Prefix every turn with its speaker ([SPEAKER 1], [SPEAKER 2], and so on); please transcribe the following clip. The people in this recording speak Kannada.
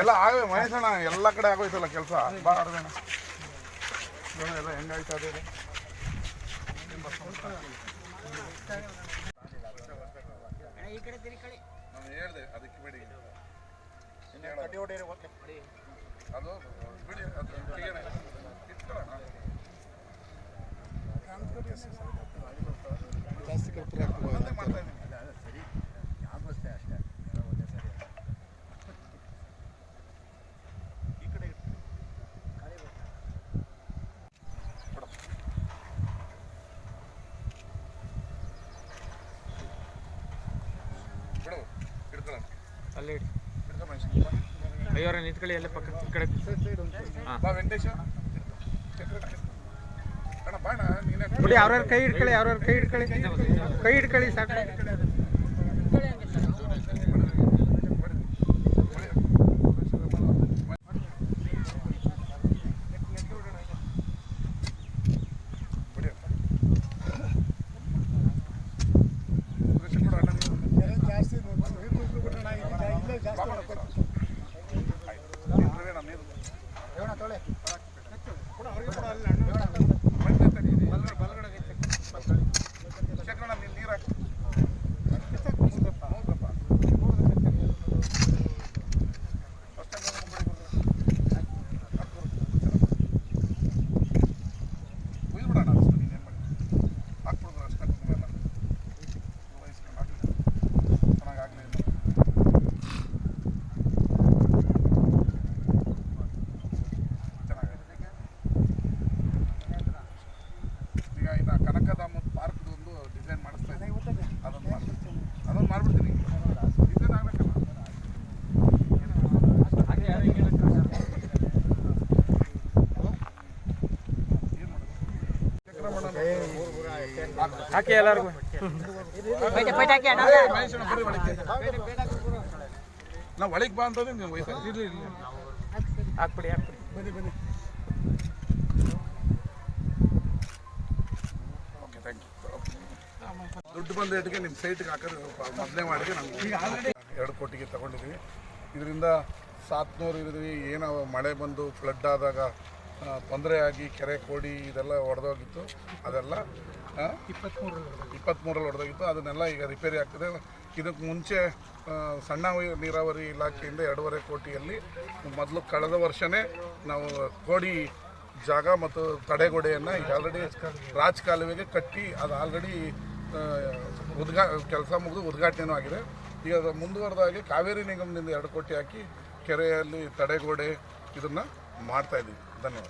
[SPEAKER 1] ಎಲ್ಲ ಆಗವೆ ಮಹೇಶಣ್ಣ, ಎಲ್ಲ ಕಡೆ ಆಗೋಯ್ತಲ್ಲ ಕೆಲಸ. ಬಾ ಅರ್ಧಣ್ಣ ಎಲ್ಲ ಹೆಂಗಾಯ್ತು ಅದೇ ನಾನು ಹೇಳಿದೆ ಅದಕ್ಕೆ ಬಿಡಿ ಅದು ಬಿಡಿ, ಅದು ಇಟ್ಕೊಳ್ಳೋಣ. ಜಾಸ್ತಿ ಕಲ್ಪನೆ ಆಗ್ತದೆ ಮಾಡ್ತಾ ಇದ್ದೀನಿ.
[SPEAKER 2] ಅಲ್ಲೇ ಅಯ್ಯೋರ ನಿಂತ್ಕೊಳ್ಳಿ ಎಲ್ಲ ಪಕ್ಕ ಈ ಕಡೆ.
[SPEAKER 1] ಬಾ ವೆಂಕಟೇಶ ಅಣ್ಣ ಬಾಣ ನೀನೇ
[SPEAKER 2] ಬಿಡಿ, ಅವ್ರವ್ರ ಕೈ ಹಿಡ್ಕೊಳ್ಳಿ, ಅವ್ರವ್ರ ಕೈ ಹಿಡ್ಕೊಳ್ಳಿ, ಕೈ ಹಿಡ್ಕೊಳ್ಳಿ ಸಾಕು.
[SPEAKER 1] ಕನಕಧಾಮ ಪಾರ್ಕ್ ಒಂದು ಡಿಸೈನ್ ಮಾಡಿಸ್ತಾ ಇದ್ದೀನಿ, ಅದೊಂದು ಮಾಡ್ಬಿಡ್ತೀನಿ. ಡಿಸೈನ್ ಆಗ್ಬೇಕಲ್ಲ.
[SPEAKER 2] ಹಾಕಿ ಎಲ್ಲರಿಗೂ
[SPEAKER 1] ನಾವು ಒಳಗೆ ಬಾ ಅಂತಂದ್ರೆ ನೀವು ವಯಸ್ಸು ಇರಲಿ ಇಲ್ಲ
[SPEAKER 2] ಹಾಕ್ಬಿಡಿ ಹಾಕ್ಬಿಡಿ.
[SPEAKER 1] ಬನ್ನಿ ಬನ್ನಿ. Okay thank you. ದುಡ್ಡು ಬಂದ ರೇಟಿಗೆ ನಿಮ್ಮ ಸೈಟ್ಗೆ ಹಾಕೋದು ಮೊದಲೇ ಮಾಡಿದ್ರೆ ನಮ್ಗೆ 2 ಕೋಟಿಗೆ ತೊಗೊಂಡಿದ್ದೀವಿ. ಇದರಿಂದ 700 ಇರಿದ್ವಿ. ಏನೋ ಮಳೆ ಬಂದು ಫ್ಲಡ್ ಆದಾಗ ತೊಂದರೆ ಆಗಿ ಕೆರೆ ಕೋಡಿ ಇದೆಲ್ಲ ಒಡೆದೋಗಿತ್ತು. ಅದೆಲ್ಲ 23ರಲ್ಲಿ ಹೊಡೆದೋಗಿತ್ತು. ಅದನ್ನೆಲ್ಲ ಈಗ ರಿಪೇರಿ ಆಗ್ತದೆ. ಇದಕ್ಕೆ ಮುಂಚೆ ಸಣ್ಣ ನೀರಾವರಿ ಇಲಾಖೆಯಿಂದ 2.5 ಕೋಟಿಯಲ್ಲಿ ಮೊದಲು ಕಳೆದ ವರ್ಷವೇ ನಾವು ಕೋಡಿ ಜಾಗ ಮತ್ತು ತಡೆಗೋಡೆಯನ್ನು ಈಗ ಆಲ್ರೆಡಿ ರಾಜಕಾಲುವೆಗೆ ಕಟ್ಟಿ ಅದು ಆಲ್ರೆಡಿ ಕೆಲಸ ಮುಗಿದು ಉದ್ಘಾಟನೆಯೂ ಆಗಿದೆ. ಈಗ ಅದು ಮುಂದುವರೆದಾಗಿ ಕಾವೇರಿ ನಿಗಮದಿಂದ 2 ಕೋಟಿ ಹಾಕಿ ಕೆರೆಯಲ್ಲಿ ತಡೆಗೋಡೆ ಇದನ್ನು ಮಾಡ್ತಾಯಿದ್ದೀವಿ. ಧನ್ಯವಾದ.